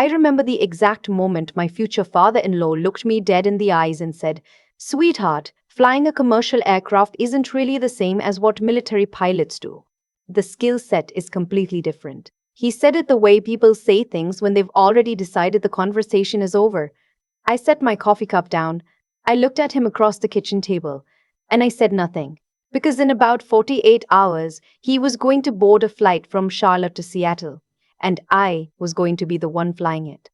I remember the exact moment my future father-in-law looked me dead in the eyes and said, "Sweetheart, flying a commercial aircraft isn't really the same as what military pilots do. The skill set is completely different." He said it the way people say things when they've already decided the conversation is over. I set my coffee cup down. I looked at him across the kitchen table, and I said nothing. Because in about 48 hours, he was going to board a flight from Charlotte to Seattle, and I was going to be the one flying it.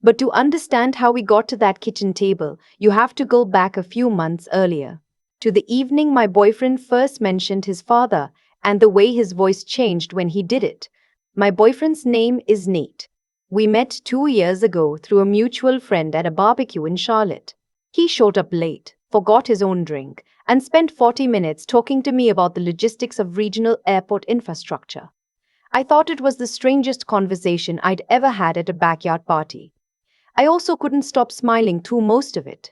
But to understand how we got to that kitchen table, you have to go back a few months earlier, to the evening my boyfriend first mentioned his father, and the way his voice changed when he did it. My boyfriend's name is Nate. We met 2 years ago through a mutual friend at a barbecue in Charlotte. He showed up late, forgot his own drink, and spent 40 minutes talking to me about the logistics of regional airport infrastructure. I thought it was the strangest conversation I'd ever had at a backyard party. I also couldn't stop smiling through most of it.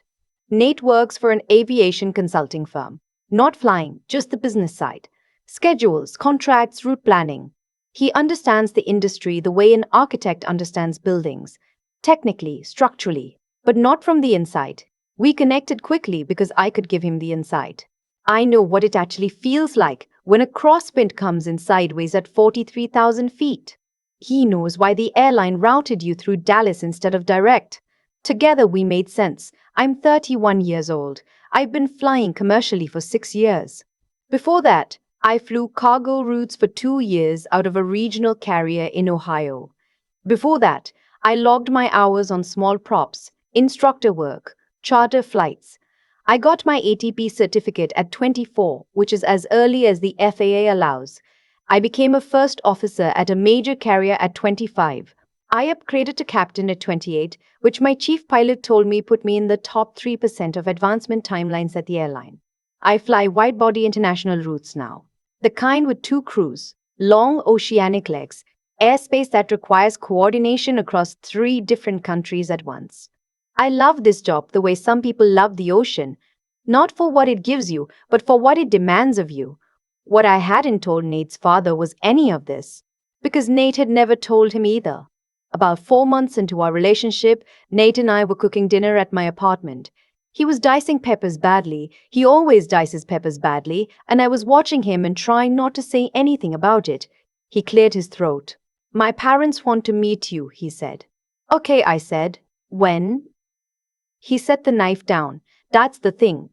Nate works for an aviation consulting firm. Not flying, just the business side. Schedules, contracts, route planning. He understands the industry the way an architect understands buildings. Technically, structurally, but not from the inside. We connected quickly because I could give him the insight. I know what it actually feels like when a crosswind comes in sideways at 43,000 feet. He knows why the airline routed you through Dallas instead of direct. Together we made sense. I'm 31 years old. I've been flying commercially for 6 years. Before that, I flew cargo routes for 2 years out of a regional carrier in Ohio. Before that, I logged my hours on small props, instructor work, charter flights. I got my ATP certificate at 24, which is as early as the FAA allows. I became a first officer at a major carrier at 25. I upgraded to captain at 28, which my chief pilot told me put me in the top 3% of advancement timelines at the airline. I fly wide-body international routes now. The kind with 2 crews, long oceanic legs, airspace that requires coordination across 3 different countries at once. I love this job the way some people love the ocean, not for what it gives you, but for what it demands of you. What I hadn't told Nate's father was any of this, because Nate had never told him either. About 4 months into our relationship, Nate and I were cooking dinner at my apartment. He was dicing peppers badly. He always dices peppers badly, and I was watching him and trying not to say anything about it. He cleared his throat. "My parents want to meet you," he said. "Okay," I said. "When?" He set the knife down. "That's the thing."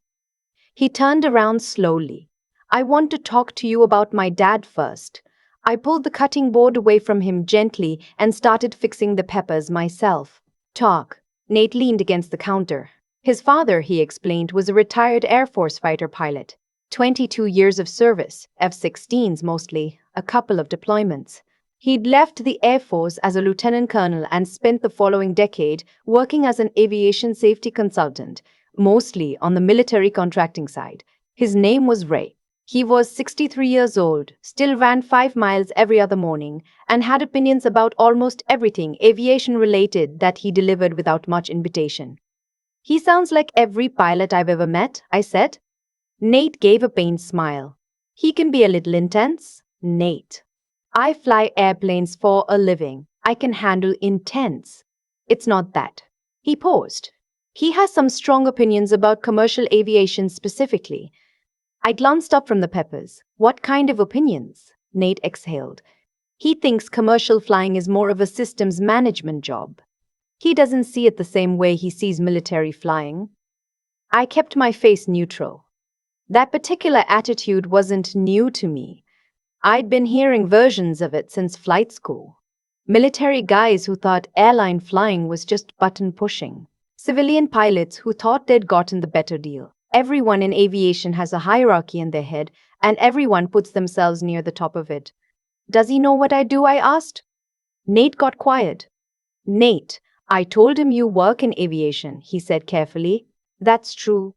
He turned around slowly. "I want to talk to you about my dad first." I pulled the cutting board away from him gently and started fixing the peppers myself. "Talk." Nate leaned against the counter. His father, he explained, was a retired Air Force fighter pilot. 22 years of service, F-16s mostly, a couple of deployments. He'd left the Air Force as a lieutenant colonel and spent the following decade working as an aviation safety consultant, mostly on the military contracting side. His name was Ray. He was 63 years old, still ran 5 miles every other morning, and had opinions about almost everything aviation-related that he delivered without much invitation. "He sounds like every pilot I've ever met," I said. Nate gave a faint smile. "He can be a little intense." "Nate, I fly airplanes for a living. I can handle intense." "It's not that." He paused. "He has some strong opinions about commercial aviation specifically." I glanced up from the peppers. "What kind of opinions?" Nate exhaled. "He thinks commercial flying is more of a systems management job. He doesn't see it the same way he sees military flying." I kept my face neutral. That particular attitude wasn't new to me. I'd been hearing versions of it since flight school. Military guys who thought airline flying was just button pushing. Civilian pilots who thought they'd gotten the better deal. Everyone in aviation has a hierarchy in their head, and everyone puts themselves near the top of it. "Does he know what I do?" I asked. Nate got quiet. "Nate, I told him you work in aviation," he said carefully. "That's true."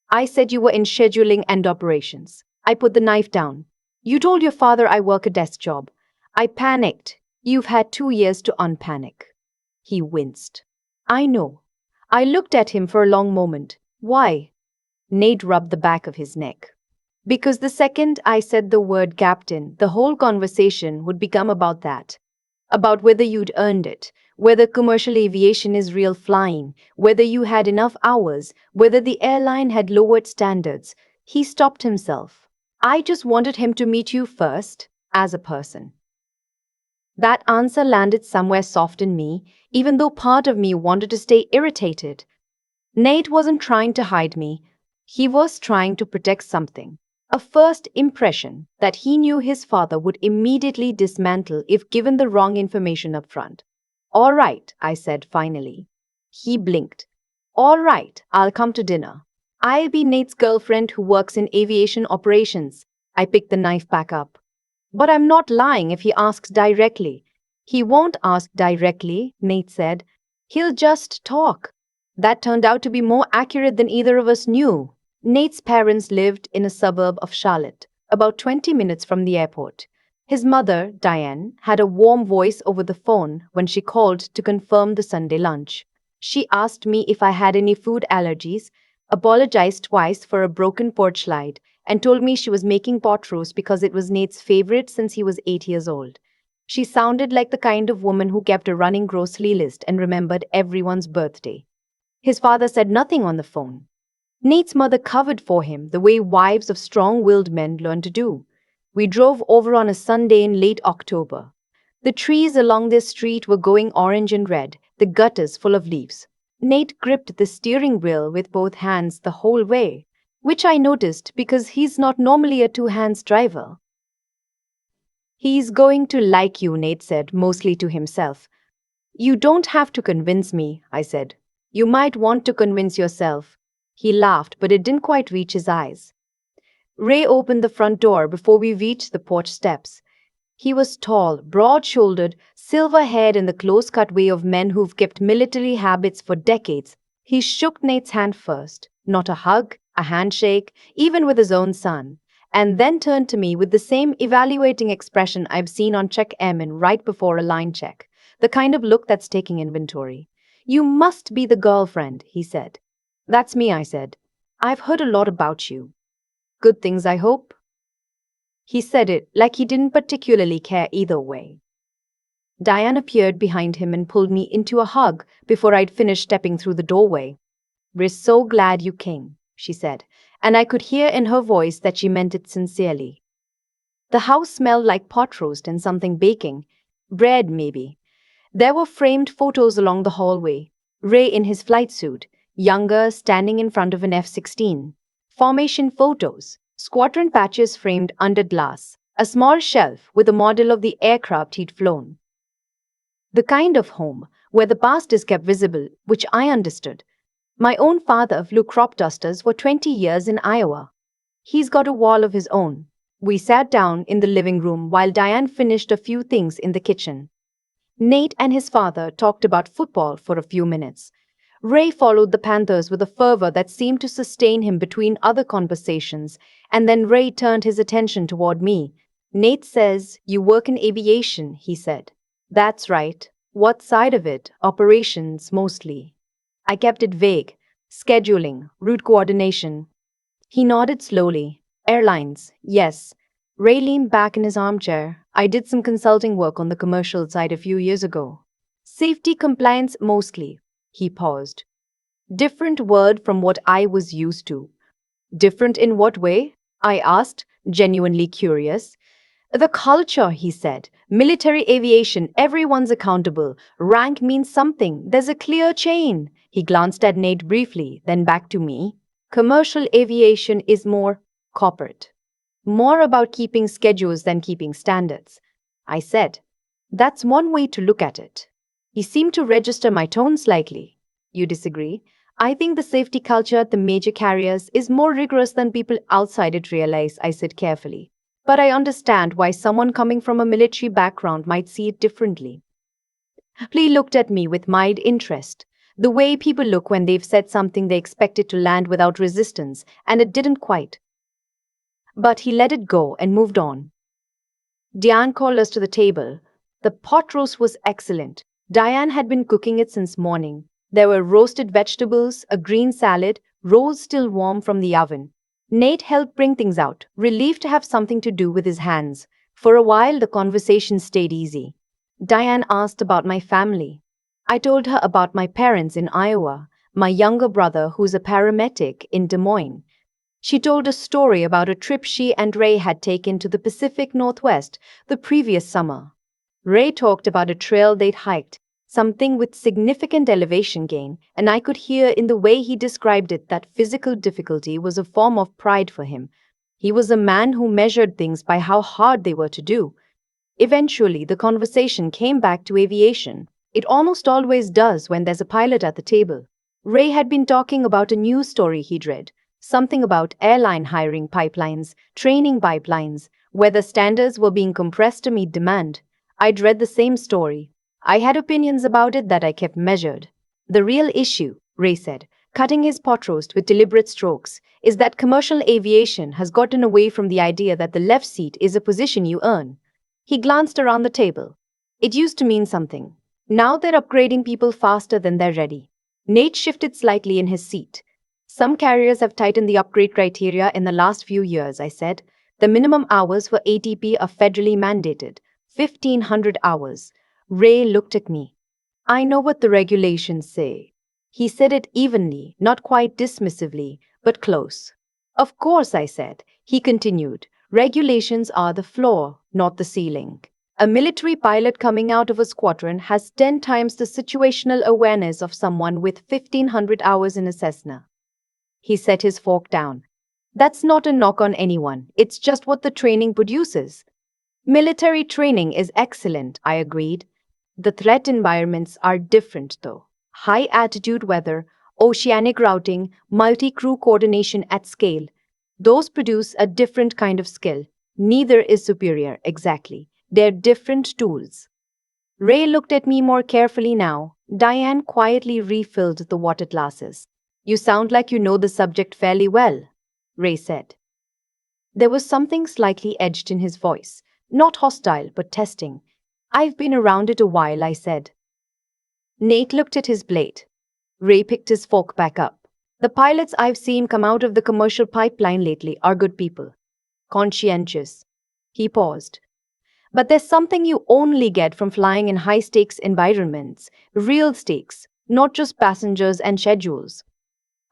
"I said you were in scheduling and operations." I put the knife down. "You told your father I work a desk job." I panicked. "You've had 2 years to unpanic." He winced. "I know." I looked at him for a long moment. "Why?" Nate rubbed the back of his neck. "Because the second I said the word captain, the whole conversation would become about that. About whether you'd earned it, whether commercial aviation is real flying, whether you had enough hours, whether the airline had lowered standards. He stopped himself. I just wanted him to meet you first, as a person. That answer landed somewhere soft in me, even though part of me wanted to stay irritated. Nate wasn't trying to hide me. He was trying to protect something. A first impression that he knew his father would immediately dismantle if given the wrong information up front. All right, I said finally. He blinked. All right, I'll come to dinner. I'll be Nate's girlfriend who works in aviation operations. I picked the knife back up. But I'm not lying if he asks directly. He won't ask directly, Nate said. He'll just talk. That turned out to be more accurate than either of us knew. Nate's parents lived in a suburb of Charlotte, about 20 minutes from the airport. His mother, Diane, had a warm voice over the phone when she called to confirm the Sunday lunch. She asked me if I had any food allergies, apologized twice for a broken porch light, and told me she was making pot roast because it was Nate's favorite since he was 8 years old. She sounded like the kind of woman who kept a running grocery list and remembered everyone's birthday. His father said nothing on the phone. Nate's mother covered for him the way wives of strong-willed men learn to do. We drove over on a Sunday in late October. The trees along this street were going orange and red, the gutters full of leaves. Nate gripped the steering wheel with both hands the whole way, which I noticed because he's not normally a two-hands driver. He's going to like you, Nate said, mostly to himself. You don't have to convince me, I said. You might want to convince yourself. He laughed, but it didn't quite reach his eyes. Ray opened the front door before we reached the porch steps. He was tall, broad-shouldered, silver-haired in the close-cut way of men who've kept military habits for decades. He shook Nate's hand first, not a hug, a handshake, even with his own son, and then turned to me with the same evaluating expression I've seen on check in right before a line check, the kind of look that's taking inventory. You must be the girlfriend, he said. That's me, I said. I've heard a lot about you. Good things, I hope? He said it like he didn't particularly care either way. Diane appeared behind him and pulled me into a hug before I'd finished stepping through the doorway. We're so glad you came, she said, and I could hear in her voice that she meant it sincerely. The house smelled like pot roast and something baking. Bread, maybe. There were framed photos along the hallway. Ray in his flight suit, younger, standing in front of an F-16. Formation photos, squadron patches framed under glass, a small shelf with a model of the aircraft he'd flown. The kind of home where the past is kept visible, which I understood. My own father flew crop dusters for 20 years in Iowa. He's got a wall of his own. We sat down in the living room while Diane finished a few things in the kitchen. Nate and his father talked about football for a few minutes. Ray followed the Panthers with a fervor that seemed to sustain him between other conversations, and then Ray turned his attention toward me. Nate says, you work in aviation, he said. That's right. What side of it? Operations, mostly. I kept it vague. Scheduling, route coordination. He nodded slowly. Airlines, yes. Ray leaned back in his armchair. I did some consulting work on the commercial side a few years ago. Safety compliance, mostly. He paused. Different word from what I was used to. Different in what way? I asked, genuinely curious. The culture, he said. Military aviation, everyone's accountable. Rank means something. There's a clear chain. He glanced at Nate briefly, then back to me. Commercial aviation is more corporate. More about keeping schedules than keeping standards. I said, that's one way to look at it. He seemed to register my tone slightly. You disagree? I think the safety culture at the major carriers is more rigorous than people outside it realize, I said carefully. But I understand why someone coming from a military background might see it differently. He looked at me with mild interest, the way people look when they've said something they expected to land without resistance, and it didn't quite. But he let it go and moved on. Diane called us to the table. The pot roast was excellent. Diane had been cooking it since morning. There were roasted vegetables, a green salad, rolls still warm from the oven. Nate helped bring things out, relieved to have something to do with his hands. For a while, the conversation stayed easy. Diane asked about my family. I told her about my parents in Iowa, my younger brother who's a paramedic in Des Moines. She told a story about a trip she and Ray had taken to the Pacific Northwest the previous summer. Ray talked about a trail they'd hiked, something with significant elevation gain, and I could hear in the way he described it that physical difficulty was a form of pride for him. He was a man who measured things by how hard they were to do. Eventually, the conversation came back to aviation. It almost always does when there's a pilot at the table. Ray had been talking about a news story he'd read, something about airline hiring pipelines, training pipelines, whether standards were being compressed to meet demand. I'd read the same story. I had opinions about it that I kept measured. The real issue, Ray said, cutting his pot roast with deliberate strokes, is that commercial aviation has gotten away from the idea that the left seat is a position you earn. He glanced around the table. It used to mean something. Now they're upgrading people faster than they're ready. Nate shifted slightly in his seat. Some carriers have tightened the upgrade criteria in the last few years, I said. The minimum hours for ATP are federally mandated. 1,500 hours. Ray looked at me. I know what the regulations say. He said it evenly, not quite dismissively, but close. Of course, I said. He continued. Regulations are the floor, not the ceiling. A military pilot coming out of a squadron has 10 times the situational awareness of someone with 1,500 hours in a Cessna. He set his fork down. That's not a knock on anyone, it's just what the training produces. Military training is excellent, I agreed. The threat environments are different, though. High-altitude weather, oceanic routing, multi-crew coordination at scale. Those produce a different kind of skill. Neither is superior, exactly. They're different tools. Ray looked at me more carefully now. Diane quietly refilled the water glasses. You sound like you know the subject fairly well, Ray said. There was something slightly edged in his voice. Not hostile, but testing. I've been around it a while, I said. Nate looked at his plate. Ray picked his fork back up. The pilots I've seen come out of the commercial pipeline lately are good people. Conscientious. He paused. But there's something you only get from flying in high-stakes environments. Real stakes, not just passengers and schedules.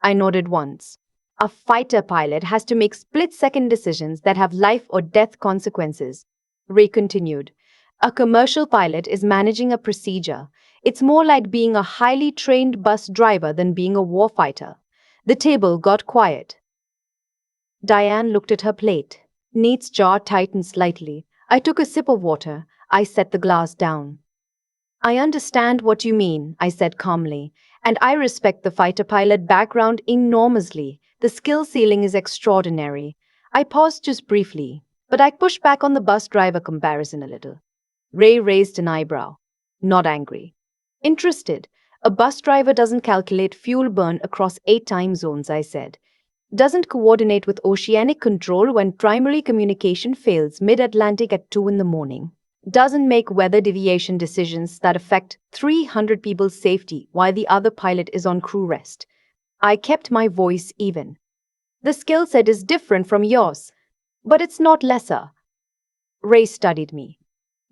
I nodded once. A fighter pilot has to make split-second decisions that have life or death consequences. Ray continued. A commercial pilot is managing a procedure. It's more like being a highly trained bus driver than being a warfighter. The table got quiet. Diane looked at her plate. Nate's jaw tightened slightly. I took a sip of water. I set the glass down. I understand what you mean, I said calmly, and I respect the fighter pilot background enormously. The skill ceiling is extraordinary. I paused just briefly, but I pushed back on the bus driver comparison a little. Ray raised an eyebrow. Not angry. Interested. A bus driver doesn't calculate fuel burn across 8 time zones, I said. Doesn't coordinate with oceanic control when primary communication fails mid-Atlantic at 2 in the morning. Doesn't make weather deviation decisions that affect 300 people's safety while the other pilot is on crew rest. I kept my voice even. The skill set is different from yours, but it's not lesser. Ray studied me.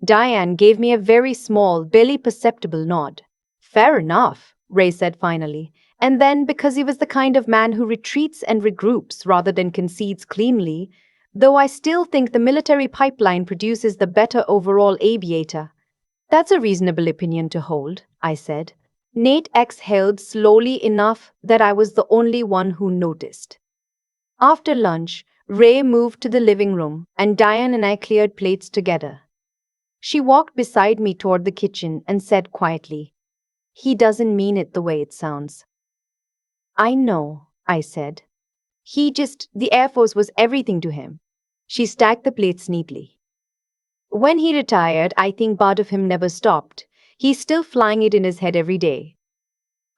Diane gave me a very small, barely perceptible nod. Fair enough, Ray said finally. And then, because he was the kind of man who retreats and regroups rather than concedes cleanly, though I still think the military pipeline produces the better overall aviator. That's a reasonable opinion to hold, I said. Nate exhaled slowly enough that I was the only one who noticed. After lunch, Ray moved to the living room, and Diane and I cleared plates together. She walked beside me toward the kitchen and said quietly, "He doesn't mean it the way it sounds." "I know," I said. The Air Force was everything to him." She stacked the plates neatly. "When he retired, I think part of him never stopped. He's still flying it in his head every day."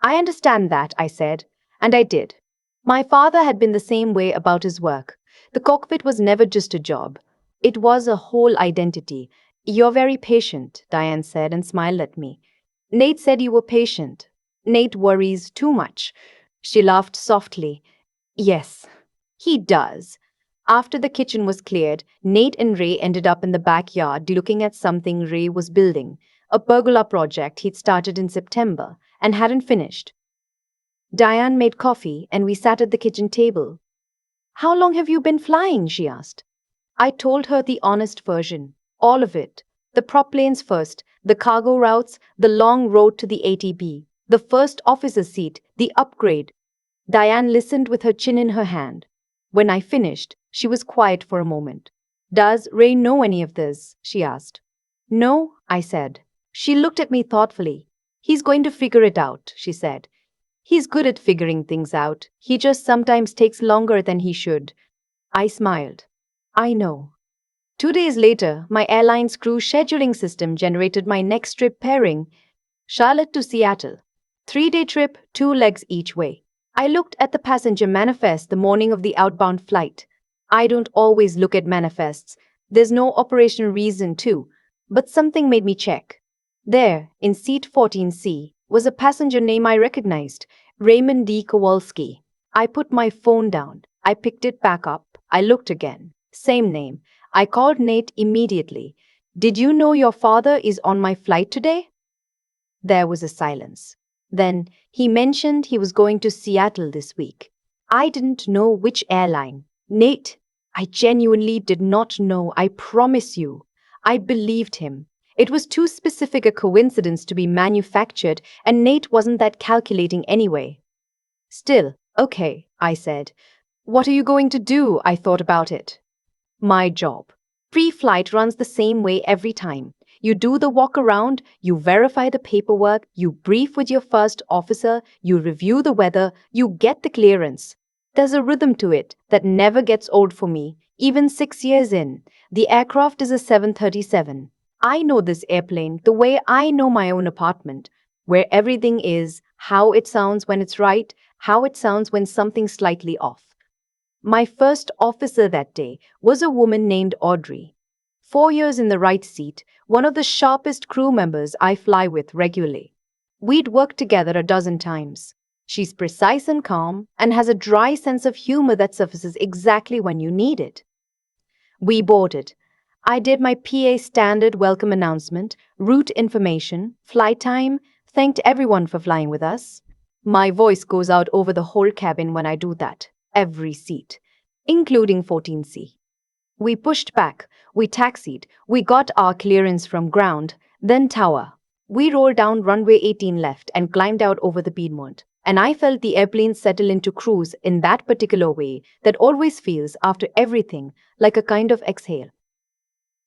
"I understand that," I said, and I did. My father had been the same way about his work. The cockpit was never just a job. It was a whole identity. "You're very patient," Diane said and smiled at me. "Nate said you were patient. Nate worries too much." She laughed softly. "Yes, he does." After the kitchen was cleared, Nate and Ray ended up in the backyard looking at something Ray was building, a pergola project he'd started in September and hadn't finished. Diane made coffee and we sat at the kitchen table. "How long have you been flying?" she asked. I told her the honest version, all of it. The prop planes first, the cargo routes, the long road to the ATB, the first officer seat, the upgrade. Diane listened with her chin in her hand. When I finished, she was quiet for a moment. "Does Ray know any of this?" she asked. "No," I said. She looked at me thoughtfully. "He's going to figure it out," she said. "He's good at figuring things out. He just sometimes takes longer than he should." I smiled. "I know." 2 days later, my airline's crew scheduling system generated my next trip pairing, Charlotte to Seattle. 3-day trip, 2 legs each way. I looked at the passenger manifest the morning of the outbound flight. I don't always look at manifests. There's no operational reason to, but something made me check. There, in seat 14C, was a passenger name I recognized, Raymond D. Kowalski. I put my phone down. I picked it back up. I looked again. Same name. I called Nate immediately. "Did you know your father is on my flight today?" There was a silence. Then he mentioned he was going to Seattle this week. I didn't know which airline. "Nate, I genuinely did not know, I promise you." I believed him. It was too specific a coincidence to be manufactured, and Nate wasn't that calculating anyway. "Still, okay," I said. "What are you going to do?" I thought about it. "My job. Pre-flight runs the same way every time. You do the walk around, you verify the paperwork, you brief with your first officer, you review the weather, you get the clearance. There's a rhythm to it that never gets old for me, even 6 years in. The aircraft is a 737. I know this airplane the way I know my own apartment, where everything is, how it sounds when it's right, how it sounds when something's slightly off. My first officer that day was a woman named Audrey. 4 years in the right seat, one of the sharpest crew members I fly with regularly. We'd worked together a dozen times. She's precise and calm and has a dry sense of humor that surfaces exactly when you need it. We boarded. I did my PA standard welcome announcement, route information, flight time, thanked everyone for flying with us. My voice goes out over the whole cabin when I do that. Every seat, including 14C. We pushed back, we taxied, we got our clearance from ground, then tower. We rolled down runway 18 left and climbed out over the Piedmont, and I felt the airplane settle into cruise in that particular way that always feels after everything like a kind of exhale.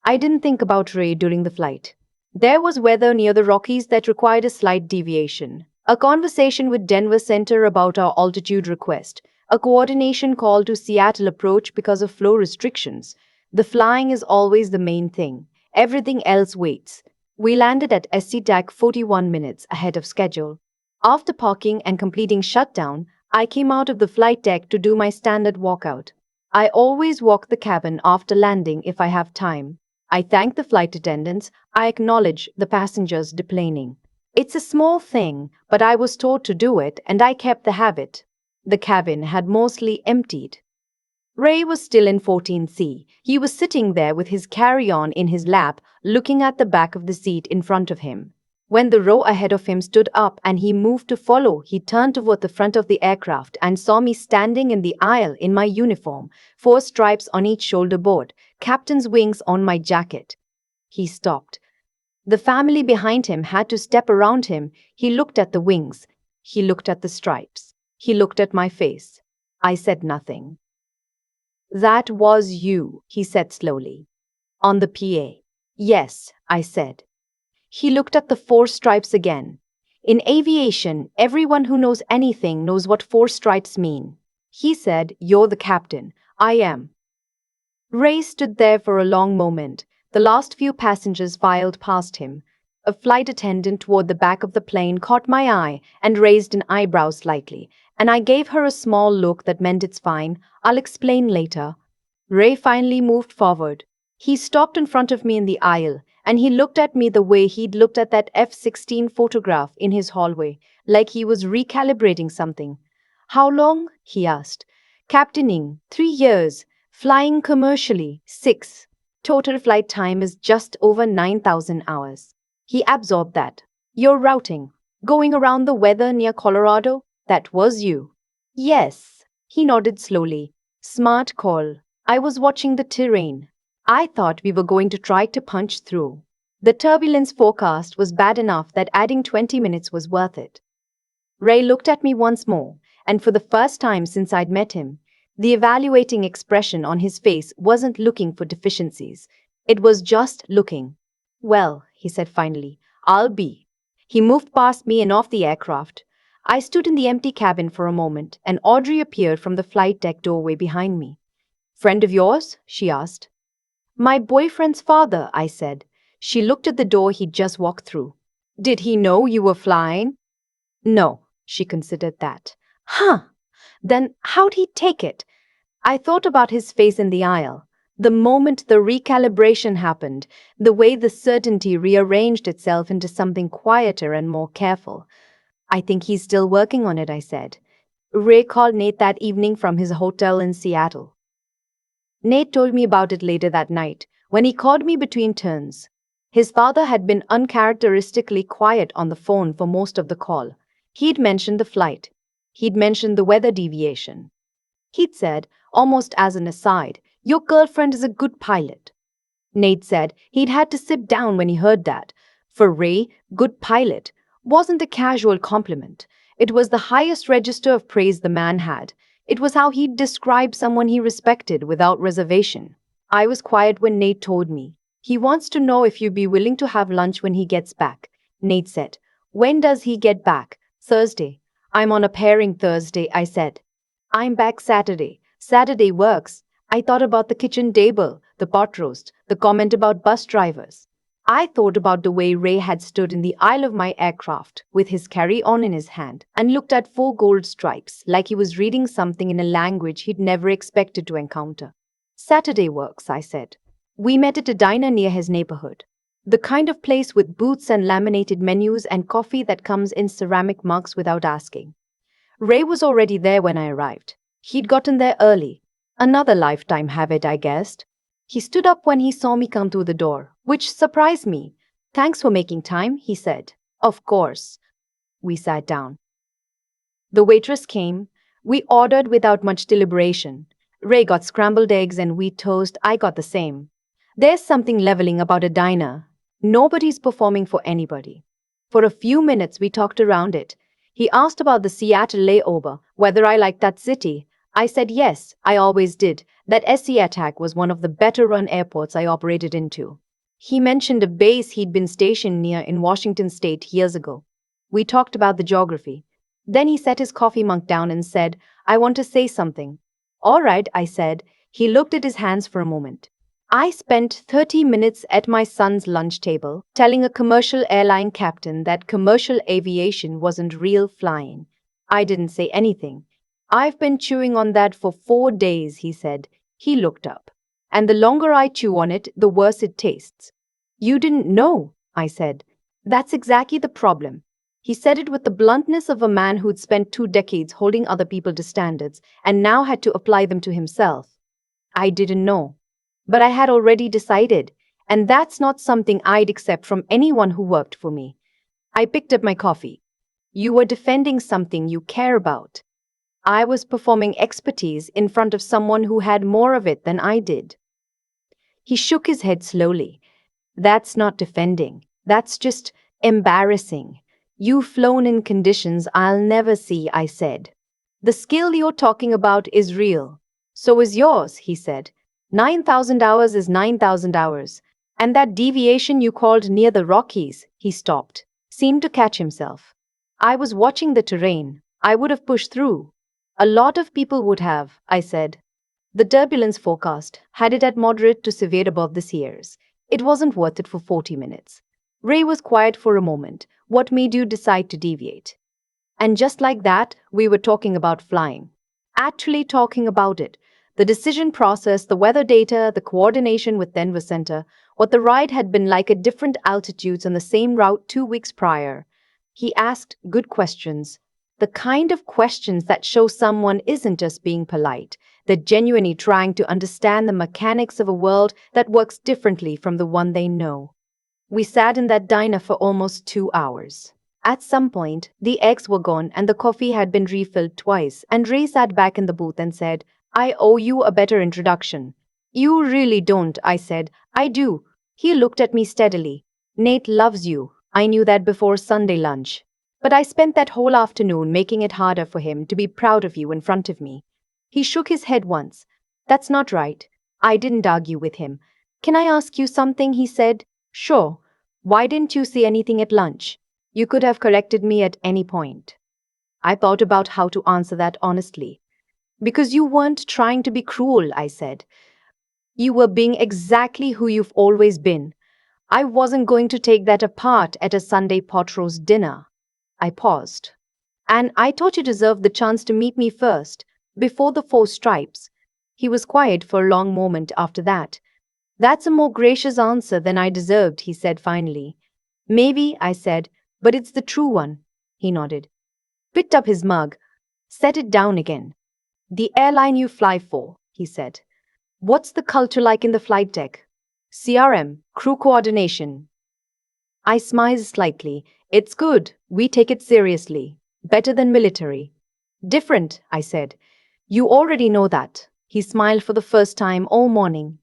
I didn't think about Ray during the flight. There was weather near the Rockies that required a slight deviation, a conversation with Denver Center about our altitude request, a coordination call to Seattle approach because of flow restrictions. The flying is always the main thing. Everything else waits. We landed at SCTAC 41 minutes ahead of schedule. After parking and completing shutdown, I came out of the flight deck to do my standard walkout. I always walk the cabin after landing if I have time. I thank the flight attendants. I acknowledge the passengers deplaning. It's a small thing, but I was taught to do it and I kept the habit. The cabin had mostly emptied. Ray was still in 14C. He was sitting there with his carry-on in his lap, looking at the back of the seat in front of him. When the row ahead of him stood up and he moved to follow, he turned toward the front of the aircraft and saw me standing in the aisle in my uniform, 4 stripes on each shoulder board, captain's wings on my jacket. He stopped. The family behind him had to step around him. He looked at the wings. He looked at the stripes. He looked at my face. I said nothing. "That was you," he said slowly. On the PA. "Yes," I said. He looked at the 4 stripes again. In aviation, everyone who knows anything knows what 4 stripes mean. He said, "You're the captain." "I am." Ray stood there for a long moment. The last few passengers filed past him. A flight attendant toward the back of the plane caught my eye and raised an eyebrow slightly, and I gave her a small look that meant it's fine, I'll explain later. Ray finally moved forward. He stopped in front of me in the aisle, and he looked at me the way he'd looked at that F-16 photograph in his hallway, like he was recalibrating something. "How long?" he asked. "Captaining, 3 years. Flying commercially, 6. Total flight time is just over 9,000 hours. He absorbed that. You're routing. Going around the weather near Colorado? That was you. Yes. He nodded slowly. Smart call. I was watching the terrain. I thought we were going to try to punch through. The turbulence forecast was bad enough that adding 20 minutes was worth it. Ray looked at me once more, and for the first time since I'd met him, the evaluating expression on his face wasn't looking for deficiencies. It was just looking. Well, he said finally, I'll be. He moved past me and off the aircraft. I stood in the empty cabin for a moment, and Audrey appeared from the flight deck doorway behind me. Friend of yours? She asked. My boyfriend's father, I said. She looked at the door he'd just walked through. Did he know you were flying? No, she considered that. Huh. Then how'd he take it? I thought about his face in the aisle. The moment the recalibration happened, the way the certainty rearranged itself into something quieter and more careful. I think he's still working on it, I said. Ray called Nate that evening from his hotel in Seattle. Nate told me about it later that night, when he called me between turns. His father had been uncharacteristically quiet on the phone for most of the call. He'd mentioned the flight. He'd mentioned the weather deviation. He'd said, almost as an aside, your girlfriend is a good pilot. Nate said he'd had to sit down when he heard that. For Ray, good pilot wasn't a casual compliment. It was the highest register of praise the man had. It was how he'd describe someone he respected without reservation. I was quiet when Nate told me. He wants to know if you'd be willing to have lunch when he gets back. Nate said, when does he get back? Thursday. I'm on a pairing Thursday, I said. I'm back Saturday. Saturday works. I thought about the kitchen table, the pot roast, the comment about bus drivers. I thought about the way Ray had stood in the aisle of my aircraft with his carry-on in his hand and looked at 4 gold stripes like he was reading something in a language he'd never expected to encounter. Saturday works, I said. We met at a diner near his neighborhood. The kind of place with booths and laminated menus and coffee that comes in ceramic mugs without asking. Ray was already there when I arrived. He'd gotten there early. Another lifetime habit, I guessed. He stood up when he saw me come through the door, which surprised me. Thanks for making time, he said. Of course. We sat down. The waitress came. We ordered without much deliberation. Ray got scrambled eggs and wheat toast. I got the same. There's something leveling about a diner. Nobody's performing for anybody. For a few minutes we talked around it. He asked about the Seattle layover, whether I liked that city. I said yes, I always did. That SC attack was one of the better-run airports I operated into. He mentioned a base he'd been stationed near in Washington state years ago. We talked about the geography. Then he set his coffee mug down and said, I want to say something. All right, I said. He looked at his hands for a moment. I spent 30 minutes at my son's lunch table telling a commercial airline captain that commercial aviation wasn't real flying. I didn't say anything. I've been chewing on that for 4 days, he said. He looked up. And the longer I chew on it, the worse it tastes. You didn't know, I said. That's exactly the problem. He said it with the bluntness of a man who'd spent 2 decades holding other people to standards and now had to apply them to himself. I didn't know. But I had already decided, and that's not something I'd accept from anyone who worked for me. I picked up my coffee. You were defending something you care about. I was performing expertise in front of someone who had more of it than I did. He shook his head slowly. That's not defending. That's just embarrassing. You've flown in conditions I'll never see, I said. The skill you're talking about is real. So is yours, he said. 9,000 hours is 9,000 hours. And that deviation you called near the Rockies, he stopped, seemed to catch himself. I was watching the terrain. I would have pushed through. A lot of people would have, I said. The turbulence forecast had it at moderate to severe above this year's. It wasn't worth it for 40 minutes. Ray was quiet for a moment. What made you decide to deviate? And just like that, we were talking about flying. Actually talking about it. The decision process, the weather data, the coordination with Denver Center, what the ride had been like at different altitudes on the same route 2 weeks prior. He asked good questions. The kind of questions that show someone isn't just being polite, they're genuinely trying to understand the mechanics of a world that works differently from the one they know. We sat in that diner for almost 2 hours. At some point, the eggs were gone and the coffee had been refilled twice, and Ray sat back in the booth and said, "I owe you a better introduction." "You really don't," I said. "I do." He looked at me steadily. "Nate loves you. I knew that before Sunday lunch. But I spent that whole afternoon making it harder for him to be proud of you in front of me." He shook his head once. "That's not right." I didn't argue with him. "Can I ask you something?" he said. "Sure. Why didn't you say anything at lunch? You could have corrected me at any point." I thought about how to answer that honestly. "Because you weren't trying to be cruel," I said. "You were being exactly who you've always been. I wasn't going to take that apart at a Sunday pot roast dinner." I paused. "And I thought you deserved the chance to meet me first, before the four stripes." He was quiet for a long moment after that. "That's a more gracious answer than I deserved," he said finally. "Maybe," I said, "but it's the true one." He nodded, picked up his mug, set it down again. "The airline you fly for," he said. "What's the culture like in the flight deck?" "CRM, crew coordination." I smiled slightly. "It's good. We take it seriously. Better than military." "Different," I said. "You already know that." He smiled for the first time all morning.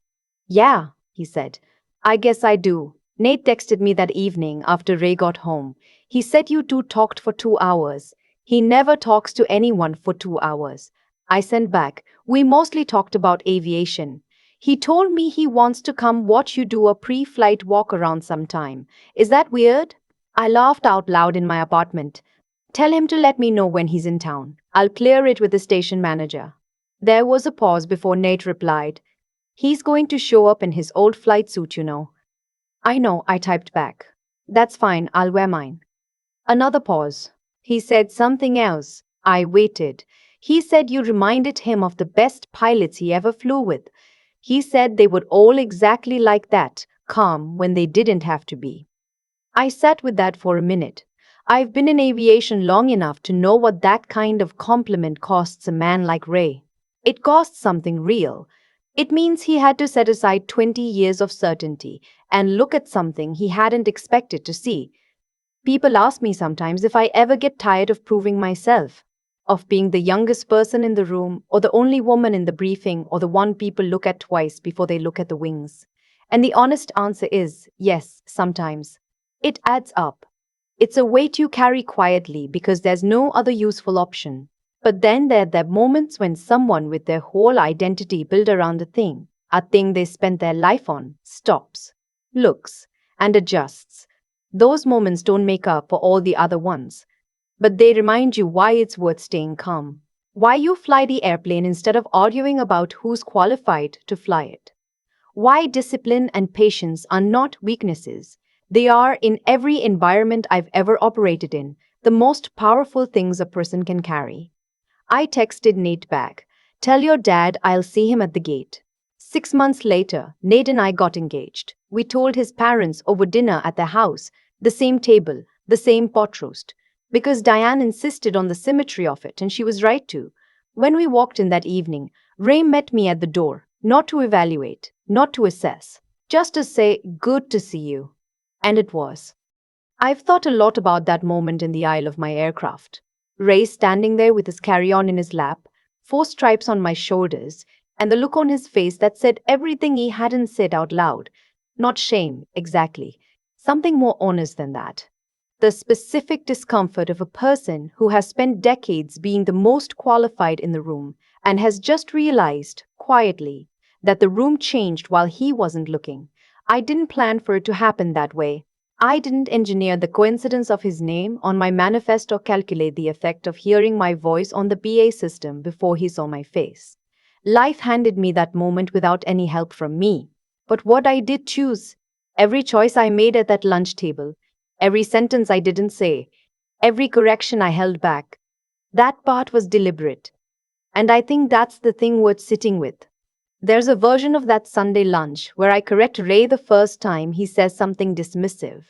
"Yeah," he said. "I guess I do. Nate texted me that evening after Ray got home. He said you two talked for 2 hours. He never talks to anyone for 2 hours." I sent back, "We mostly talked about aviation. He told me he wants to come watch you do a pre-flight walk around sometime. Is that weird?" I laughed out loud in my apartment. "Tell him to let me know when he's in town. I'll clear it with the station manager." There was a pause before Nate replied, "He's going to show up in his old flight suit, you know." "I know," I typed back. "That's fine, I'll wear mine." Another pause. He said something else. I waited. He said you reminded him of the best pilots he ever flew with. He said they would all exactly like that, calm when they didn't have to be. I sat with that for a minute. I've been in aviation long enough to know what that kind of compliment costs a man like Ray. It costs something real. It means he had to set aside 20 years of certainty and look at something he hadn't expected to see. People ask me sometimes if I ever get tired of proving myself, of being the youngest person in the room, or the only woman in the briefing, or the one people look at twice before they look at the wings. And the honest answer is yes, sometimes. It adds up. It's a weight you carry quietly because there's no other useful option. But then there are the moments when someone with their whole identity built around a thing they spent their life on, stops, looks, and adjusts. Those moments don't make up for all the other ones, but they remind you why it's worth staying calm. Why you fly the airplane instead of arguing about who's qualified to fly it. Why discipline and patience are not weaknesses. They are, in every environment I've ever operated in, the most powerful things a person can carry. I texted Nate back, "Tell your dad I'll see him at the gate." 6 months later, Nate and I got engaged. We told his parents over dinner at their house, the same table, the same pot roast, because Diane insisted on the symmetry of it, and she was right too. When we walked in that evening, Ray met me at the door, not to evaluate, not to assess, just to say, "Good to see you." And it was. I've thought a lot about that moment in the aisle of my aircraft. Ray standing there with his carry-on in his lap, 4 stripes on my shoulders, and the look on his face that said everything he hadn't said out loud. Not shame, exactly. Something more honest than that. The specific discomfort of a person who has spent decades being the most qualified in the room and has just realized, quietly, that the room changed while he wasn't looking. I didn't plan for it to happen that way. I didn't engineer the coincidence of his name on my manifest or calculate the effect of hearing my voice on the PA system before he saw my face. Life handed me that moment without any help from me. But what I did choose, every choice I made at that lunch table, every sentence I didn't say, every correction I held back, that part was deliberate. And I think that's the thing worth sitting with. There's a version of that Sunday lunch where I correct Ray the first time he says something dismissive,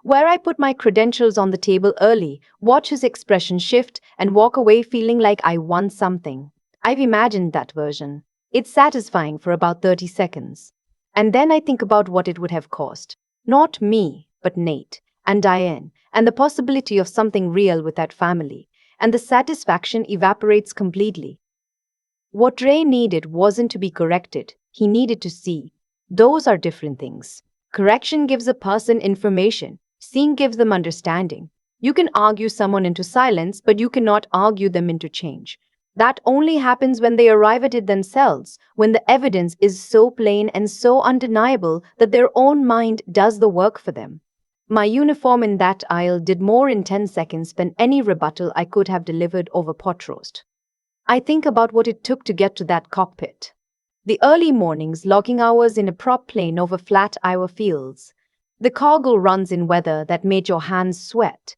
where I put my credentials on the table early, watch his expression shift, and walk away feeling like I won something. I've imagined that version. It's satisfying for about 30 seconds. And then I think about what it would have cost. Not me, but Nate and Diane, and the possibility of something real with that family, and the satisfaction evaporates completely. What Ray needed wasn't to be corrected, he needed to see. Those are different things. Correction gives a person information, seeing gives them understanding. You can argue someone into silence, but you cannot argue them into change. That only happens when they arrive at it themselves, when the evidence is so plain and so undeniable that their own mind does the work for them. My uniform in that aisle did more in 10 seconds than any rebuttal I could have delivered over pot roast. I think about what it took to get to that cockpit. The early mornings, logging hours in a prop plane over flat Iowa fields. The cargo runs in weather that made your hands sweat.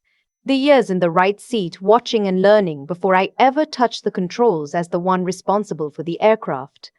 The years in the right seat, watching and learning before I ever touched the controls as the one responsible for the aircraft.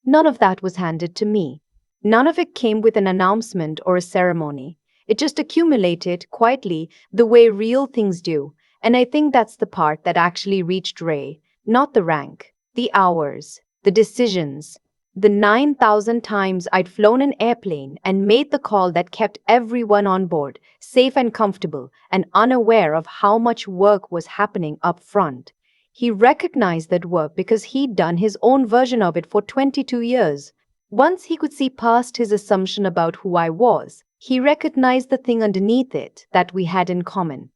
None of that was handed to me. None of it came with an announcement or a ceremony. It just accumulated quietly the way real things do. And I think that's the part that actually reached Ray. Not the rank, the hours, the decisions, the 9,000 times I'd flown an airplane and made the call that kept everyone on board, safe and comfortable, and unaware of how much work was happening up front. He recognized that work because he'd done his own version of it for 22 years. Once he could see past his assumption about who I was, he recognized the thing underneath it that we had in common.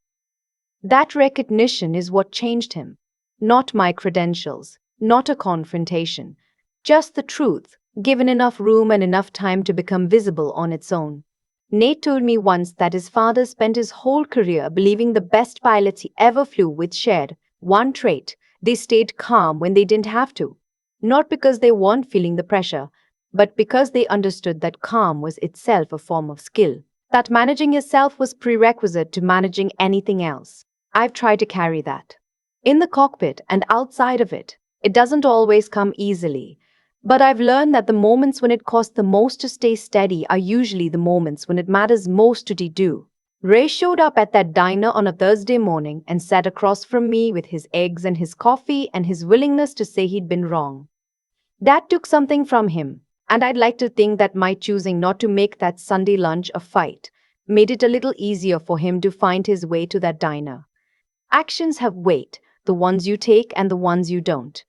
That recognition is what changed him. Not my credentials, not a confrontation, just the truth, given enough room and enough time to become visible on its own. Nate told me once that his father spent his whole career believing the best pilots he ever flew with shared one trait: they stayed calm when they didn't have to. Not because they weren't feeling the pressure, but because they understood that calm was itself a form of skill, that managing yourself was prerequisite to managing anything else. I've tried to carry that. In the cockpit and outside of it, it doesn't always come easily. But I've learned that the moments when it costs the most to stay steady are usually the moments when it matters most to do. Ray showed up at that diner on a Thursday morning and sat across from me with his eggs and his coffee and his willingness to say he'd been wrong. That took something from him, and I'd like to think that my choosing not to make that Sunday lunch a fight made it a little easier for him to find his way to that diner. Actions have weight, the ones you take and the ones you don't.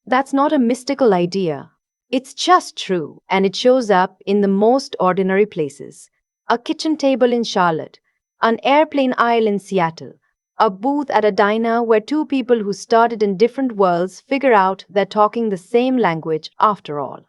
That's not a mystical idea. It's just true, and it shows up in the most ordinary places. A kitchen table in Charlotte, an airplane aisle in Seattle, a booth at a diner where two people who started in different worlds figure out they're talking the same language after all.